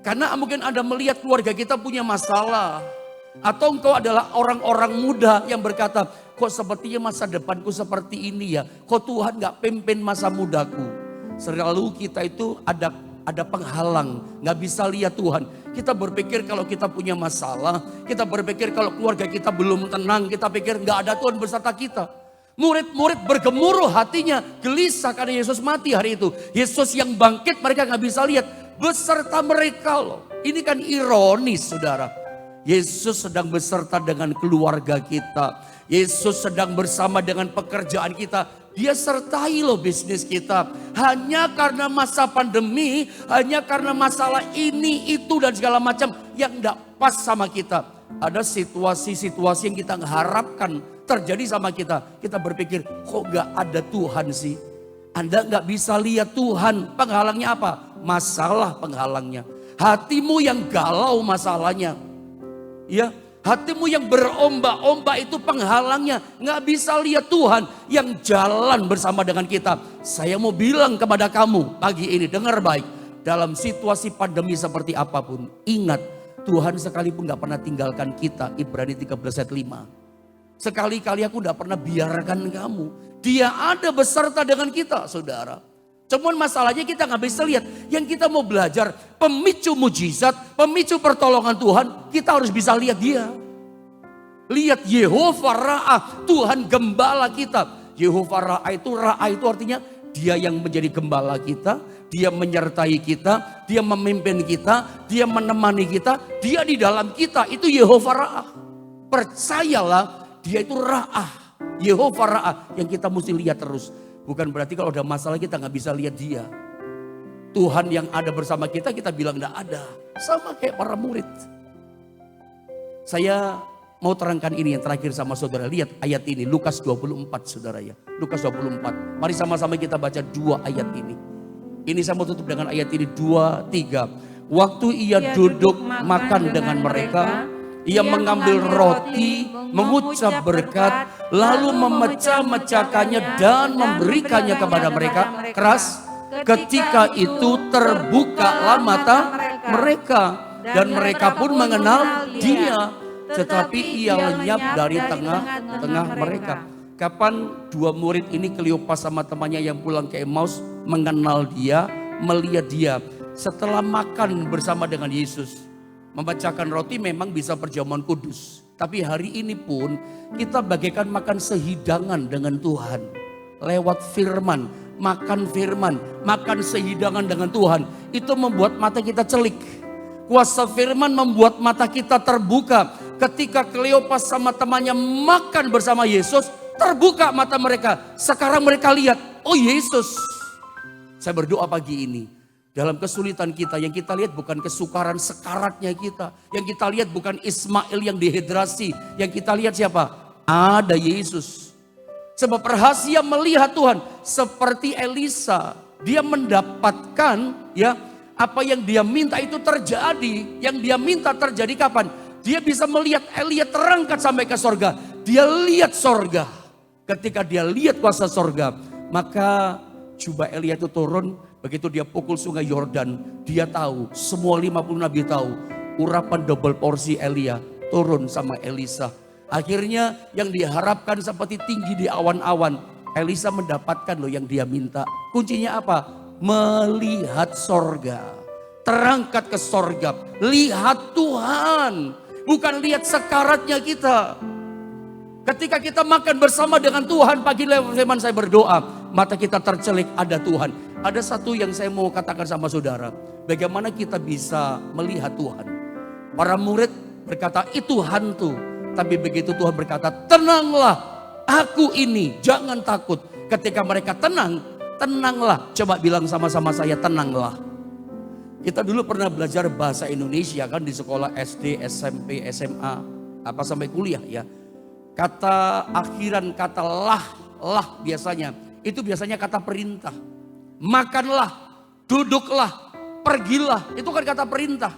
Karena mungkin Anda melihat keluarga kita punya masalah. Atau engkau adalah orang-orang muda yang berkata, kok sepertinya masa depanku seperti ini ya. Kok Tuhan gak pimpin masa mudaku. Selalu kita itu ada penghalang, gak bisa lihat Tuhan. Kita berpikir kalau kita punya masalah, kita berpikir kalau keluarga kita belum tenang, kita pikir gak ada Tuhan beserta kita. Murid-murid bergemuruh hatinya, gelisah karena Yesus mati hari itu. Yesus yang bangkit mereka gak bisa lihat, beserta mereka loh. Ini kan ironis saudara. Yesus sedang beserta dengan keluarga kita. Yesus sedang bersama dengan pekerjaan kita. Dia sertai loh bisnis kita. Hanya karena masa pandemi, hanya karena masalah ini, itu dan segala macam yang gak pas sama kita. Ada situasi-situasi yang kita harapkan terjadi sama kita. Kita berpikir, kok gak ada Tuhan sih? Anda gak bisa lihat Tuhan. Penghalangnya apa? Masalah penghalangnya. Hatimu yang galau masalahnya. Ya, hatimu yang berombak-ombak itu penghalangnya. Nggak bisa lihat Tuhan yang jalan bersama dengan kita. Saya mau bilang kepada kamu pagi ini, dengar baik. Dalam situasi pandemi seperti apapun, ingat Tuhan sekalipun nggak pernah tinggalkan kita. Ibrani 13 ayat 5. Sekali-kali aku nggak pernah biarkan kamu. Dia ada beserta dengan kita, saudara. Cuman masalahnya kita nggak bisa lihat. Yang kita mau belajar pemicu mujizat, pemicu pertolongan Tuhan, kita harus bisa lihat dia. Lihat Yehovah Ra'ah, Tuhan gembala kita. Yehovah Ra'ah itu artinya dia yang menjadi gembala kita, dia menyertai kita, dia memimpin kita, dia menemani kita, dia di dalam kita, itu Yehovah Ra'ah. Percayalah, dia itu Ra'ah, Yehovah Ra'ah yang kita mesti lihat terus. Bukan berarti kalau ada masalah kita nggak bisa lihat dia. Tuhan yang ada bersama kita, kita bilang nggak ada. Sama kayak para murid. Saya mau terangkan ini yang terakhir sama saudara. Lihat ayat ini, Lukas 24 saudara ya. Lukas 24. Mari sama-sama kita baca 2 ayat ini. Ini saya mau tutup dengan ayat ini 2, 3. Waktu ia duduk makan dengan mereka, ia mengambil roti, mengucap berkat, lalu memecah-mecahkannya dan memberikannya kepada mereka. Keras, ketika itu terbukalah mata mereka dan mereka pun mengenal dia, tetapi ia lenyap dari tengah-tengah mereka. Kapan 2 murid ini, Kleopas sama temannya yang pulang ke Emmaus, mengenal dia, melihat dia setelah makan bersama dengan Yesus. Membacakan roti memang bisa perjamuan kudus. Tapi hari ini pun kita bagaikan makan sehidangan dengan Tuhan. Lewat firman, makan sehidangan dengan Tuhan. Itu membuat mata kita celik. Kuasa firman membuat mata kita terbuka. Ketika Kleopas sama temannya makan bersama Yesus, terbuka mata mereka. Sekarang mereka lihat, oh Yesus. Saya berdoa pagi ini. Dalam kesulitan kita, yang kita lihat bukan kesukaran sekaratnya kita. Yang kita lihat bukan Ismail yang dehidrasi. Yang kita lihat siapa? Ada Yesus. Sebab rahasia melihat Tuhan seperti Elisa. Dia mendapatkan ya apa yang dia minta itu terjadi. Yang dia minta terjadi kapan? Dia bisa melihat Elia terangkat sampai ke sorga. Dia lihat sorga. Ketika dia lihat kuasa sorga, maka jubah Elia itu turun. Begitu dia pukul sungai Yordan, dia tahu, semua 50 nabi tahu, urapan double porsi Elia turun sama Elisa. Akhirnya yang diharapkan seperti tinggi di awan-awan, Elisa mendapatkan loh yang dia minta. Kuncinya apa? Melihat sorga. Terangkat ke sorga. Lihat Tuhan. Bukan lihat sekaratnya kita. Ketika kita makan bersama dengan Tuhan, pagi leman saya berdoa, mata kita tercelik ada Tuhan. Ada satu yang saya mau katakan sama saudara. Bagaimana kita bisa melihat Tuhan. Para murid berkata itu hantu. Tapi begitu Tuhan berkata tenanglah aku ini jangan takut. Ketika mereka tenang, tenanglah. Coba bilang sama-sama saya tenanglah. Kita dulu pernah belajar bahasa Indonesia kan di sekolah SD, SMP, SMA. Apa sampai kuliah ya. Kata akhiran kata lah biasanya. Itu biasanya kata perintah. Makanlah, duduklah, pergilah. Itu kan kata perintah.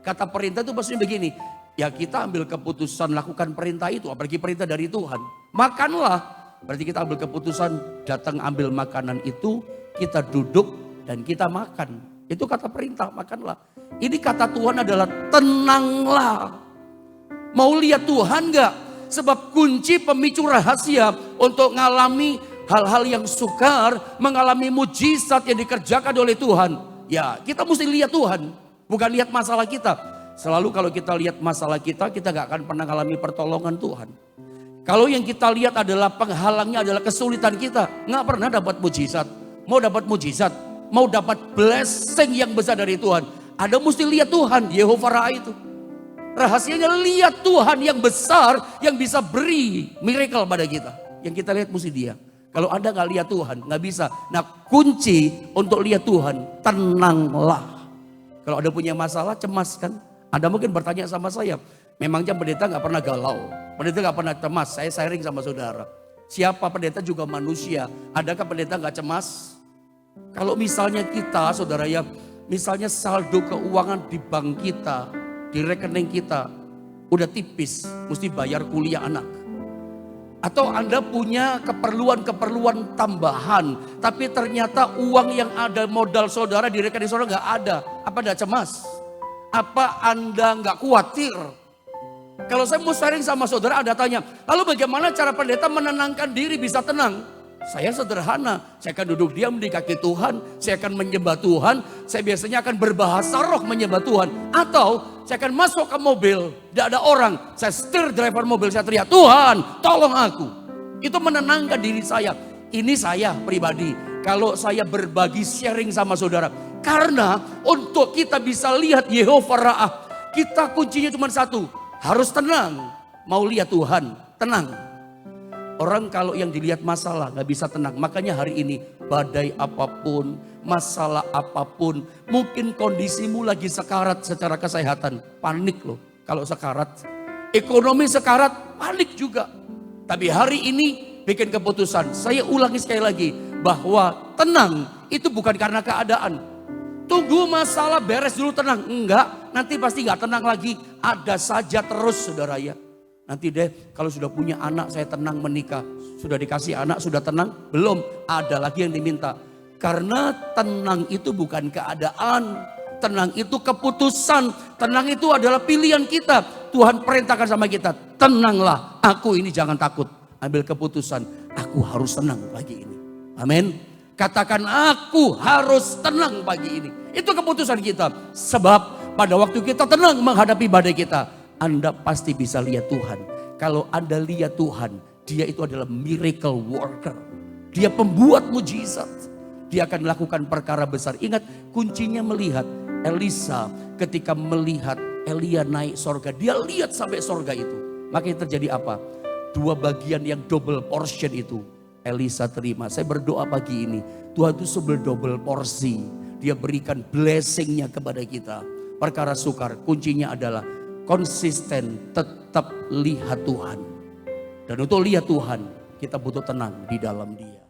Kata perintah itu maksudnya begini. Ya kita ambil keputusan lakukan perintah itu. Apalagi perintah dari Tuhan. Makanlah. Berarti kita ambil keputusan datang ambil makanan itu. Kita duduk dan kita makan. Itu kata perintah, makanlah. Ini kata Tuhan adalah tenanglah. Mau lihat Tuhan gak? Sebab kunci pemicu rahasia untuk mengalami hal-hal yang sukar, mengalami mujizat yang dikerjakan oleh Tuhan. Ya kita mesti lihat Tuhan, bukan lihat masalah kita. Selalu kalau kita lihat masalah kita gak akan pernah mengalami pertolongan Tuhan. Kalau yang kita lihat adalah penghalangnya adalah kesulitan kita, gak pernah dapat mujizat. Mau dapat mujizat, mau dapat blessing yang besar dari Tuhan, ada mesti lihat Tuhan, Yehova Ra itu. Rahasianya lihat Tuhan yang besar yang bisa beri miracle pada kita. Yang kita lihat mesti dia. Kalau Anda gak lihat Tuhan, gak bisa. Nah kunci untuk lihat Tuhan, tenanglah. Kalau Anda punya masalah, cemas kan? Anda mungkin bertanya sama saya, memangnya pendeta gak pernah galau? Pendeta gak pernah cemas? Saya sharing sama saudara. Siapa pendeta juga manusia. Adakah pendeta gak cemas? Kalau misalnya kita, saudara ya, misalnya saldo keuangan di bank kita, di rekening kita udah tipis, mesti bayar kuliah anak. Atau Anda punya keperluan-keperluan tambahan, tapi ternyata uang yang ada modal saudara di rekening saudara nggak ada. Apa Anda cemas? Apa Anda nggak khawatir? Kalau saya mau sharing sama saudara, Anda tanya, lalu bagaimana cara pendeta menenangkan diri bisa tenang? Saya sederhana, saya akan duduk diam di kaki Tuhan, saya akan menyembah Tuhan, saya biasanya akan berbahasa roh menyembah Tuhan. Atau saya akan masuk ke mobil, tidak ada orang, saya setir driver mobil, saya teriak, Tuhan tolong aku. Itu menenangkan diri saya. Ini saya pribadi, kalau saya berbagi sharing sama saudara. Karena untuk kita bisa lihat Yehova Ra, kita kuncinya cuma satu, harus tenang. Mau lihat Tuhan, tenang. Orang kalau yang dilihat masalah gak bisa tenang. Makanya hari ini badai apapun, masalah apapun. Mungkin kondisimu lagi sekarat secara kesehatan. Panik loh kalau sekarat. Ekonomi sekarat, panik juga. Tapi hari ini bikin keputusan. Saya ulangi sekali lagi. Bahwa tenang itu bukan karena keadaan. Tunggu masalah beres dulu tenang. Enggak, nanti pasti gak tenang lagi. Ada saja terus saudara ya. Nanti deh kalau sudah punya anak saya tenang menikah. Sudah dikasih anak sudah tenang? Belum, ada lagi yang diminta. Karena tenang itu bukan keadaan. Tenang itu keputusan. Tenang itu adalah pilihan kita. Tuhan perintahkan sama kita. Tenanglah, aku ini jangan takut. Ambil keputusan, aku harus tenang pagi ini. Amin. Katakan aku harus tenang pagi ini. Itu keputusan kita. Sebab pada waktu kita tenang menghadapi badai kita, Anda pasti bisa lihat Tuhan. Kalau Anda lihat Tuhan, dia itu adalah miracle worker. Dia pembuat mujizat. Dia akan melakukan perkara besar. Ingat kuncinya melihat. Elisa ketika melihat Elia naik sorga, dia lihat sampai sorga itu. Makanya terjadi apa? Dua bagian yang double portion itu Elisa terima. Saya berdoa pagi ini, Tuhan itu double porsi. Dia berikan blessingnya kepada kita. Perkara sukar, kuncinya adalah konsisten, tetap lihat Tuhan. Dan untuk lihat Tuhan, kita butuh tenang di dalam Dia.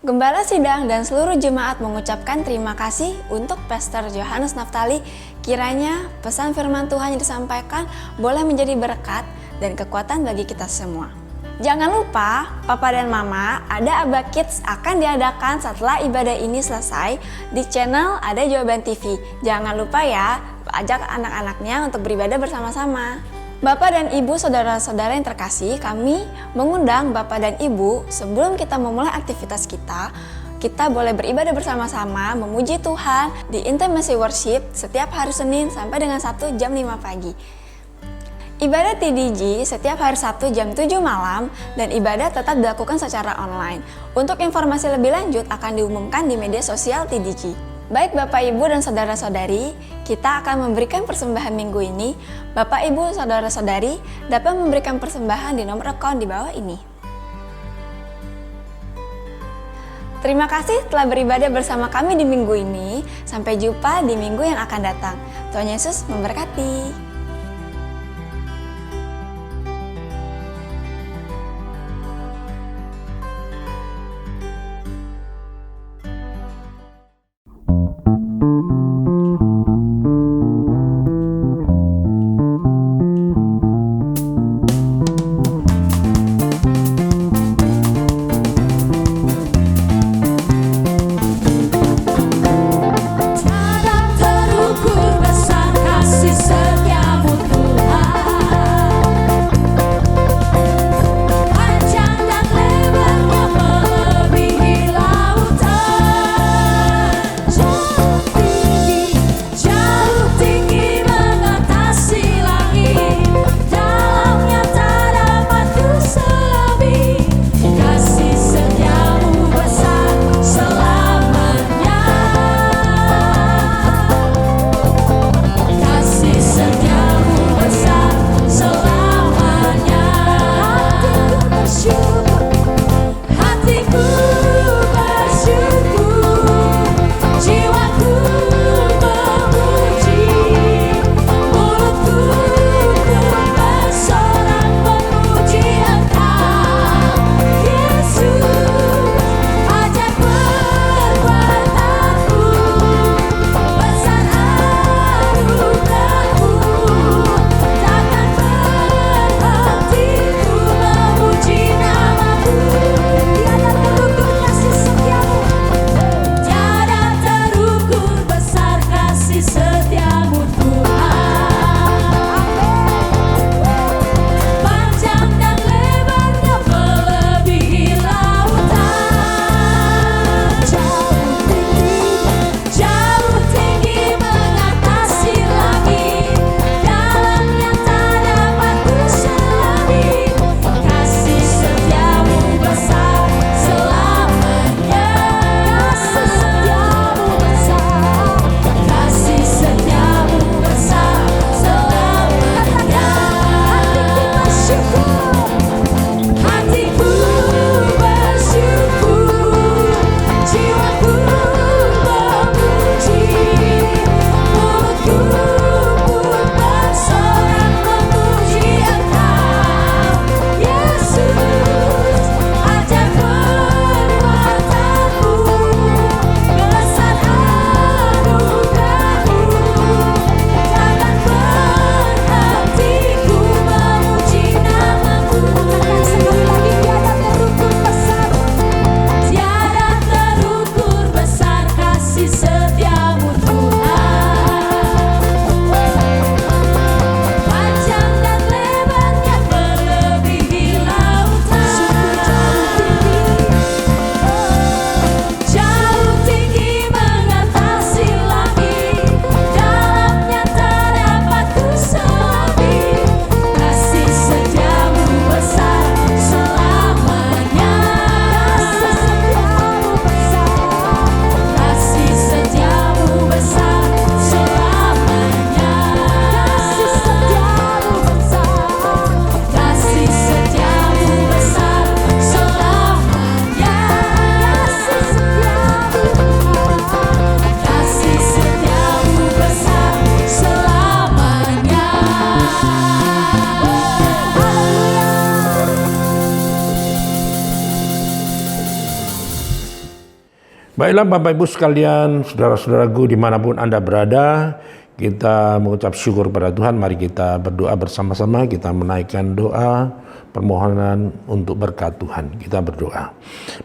Gembala Sidang dan seluruh jemaat mengucapkan terima kasih untuk Pastor Johannes Naftali. Kiranya pesan firman Tuhan yang disampaikan boleh menjadi berkat dan kekuatan bagi kita semua. Jangan lupa, Papa dan Mama, ada Aba Kids akan diadakan setelah ibadah ini selesai di channel Ada Jawaban TV. Jangan lupa ya, ajak anak-anaknya untuk beribadah bersama-sama. Bapak dan Ibu, saudara-saudara yang terkasih, kami mengundang Bapak dan Ibu sebelum kita memulai aktivitas kita boleh beribadah bersama-sama memuji Tuhan di Intimacy Worship setiap hari Senin sampai dengan Sabtu jam 5 pagi. Ibadah TDG setiap hari Sabtu jam 7 malam dan ibadah tetap dilakukan secara online. Untuk informasi lebih lanjut akan diumumkan di media sosial TDG. Baik Bapak Ibu dan saudara-saudari, kita akan memberikan persembahan minggu ini. Bapak Ibu saudara-saudari dapat memberikan persembahan di nomor akun di bawah ini. Terima kasih telah beribadah bersama kami di minggu ini. Sampai jumpa di minggu yang akan datang. Tuhan Yesus memberkati. Baiklah Bapak Ibu sekalian, saudara-saudaraku dimanapun Anda berada, kita mengucap syukur pada Tuhan. Mari kita berdoa bersama-sama, kita menaikkan doa permohonan untuk berkat Tuhan. Kita berdoa.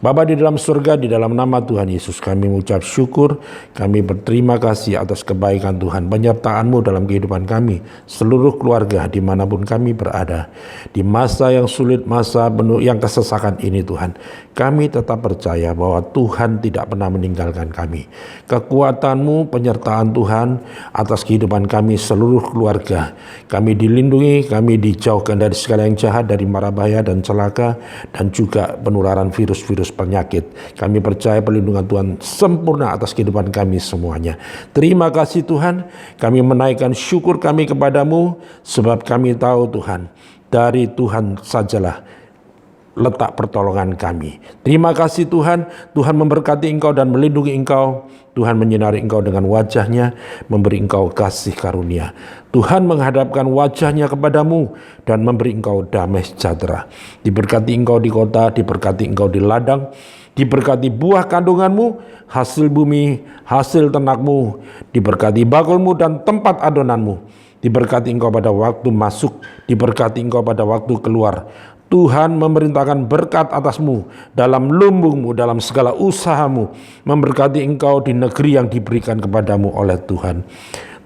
Bapa di dalam surga, di dalam nama Tuhan Yesus kami mengucap syukur, kami berterima kasih atas kebaikan Tuhan, penyertaan-Mu dalam kehidupan kami, seluruh keluarga dimanapun kami berada. Di masa yang sulit, masa penuh yang kesesakan ini Tuhan, kami tetap percaya bahwa Tuhan tidak pernah meninggalkan kami. Kekuatan-Mu, penyertaan Tuhan atas kehidupan kami seluruh keluarga. Kami dilindungi, kami dijauhkan dari segala yang jahat, dari mara bahaya dan celaka, dan juga penularan virus-virus penyakit. Kami percaya perlindungan Tuhan sempurna atas kehidupan kami semuanya. Terima kasih Tuhan, kami menaikkan syukur kami kepadamu, sebab kami tahu Tuhan, dari Tuhan sajalah letak pertolongan kami. Terima kasih Tuhan, Tuhan memberkati engkau dan melindungi engkau. Tuhan menyinari engkau dengan wajahnya, memberi engkau kasih karunia. Tuhan menghadapkan wajahnya kepadamu dan memberi engkau damai sejahtera. Diberkati engkau di kota, diberkati engkau di ladang, diberkati buah kandunganmu, hasil bumi, hasil ternakmu, diberkati bakulmu dan tempat adonanmu. Diberkati engkau pada waktu masuk, diberkati engkau pada waktu keluar. Tuhan memerintahkan berkat atasmu, dalam lumbungmu, dalam segala usahamu, memberkati engkau di negeri yang diberikan kepadamu oleh Tuhan.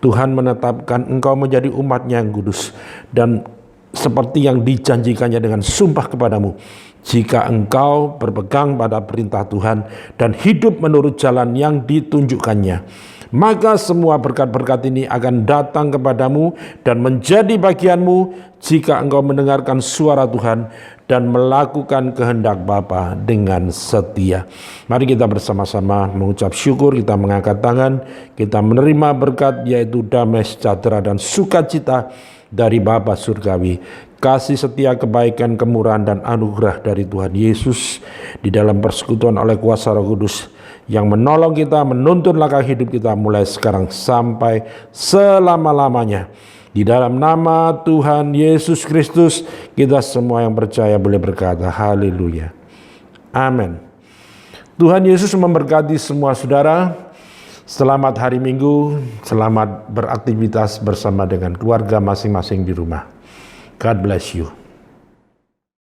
Tuhan menetapkan engkau menjadi umat-Nya yang kudus, dan seperti yang dijanjikannya dengan sumpah kepadamu, jika engkau berpegang pada perintah Tuhan dan hidup menurut jalan yang ditunjukkannya, maka semua berkat-berkat ini akan datang kepadamu dan menjadi bagianmu jika engkau mendengarkan suara Tuhan dan melakukan kehendak Bapa dengan setia. Mari kita bersama-sama mengucap syukur, kita mengangkat tangan, kita menerima berkat yaitu damai sejahtera dan sukacita dari Bapa Surgawi, kasih setia, kebaikan, kemurahan dan anugerah dari Tuhan Yesus di dalam persekutuan oleh kuasa Roh Kudus yang menolong kita, menuntun langkah hidup kita mulai sekarang sampai selama-lamanya. Di dalam nama Tuhan Yesus Kristus, kita semua yang percaya boleh berkata haleluya. Amin. Tuhan Yesus memberkati semua saudara. Selamat hari Minggu, selamat beraktivitas bersama dengan keluarga masing-masing di rumah. God bless you.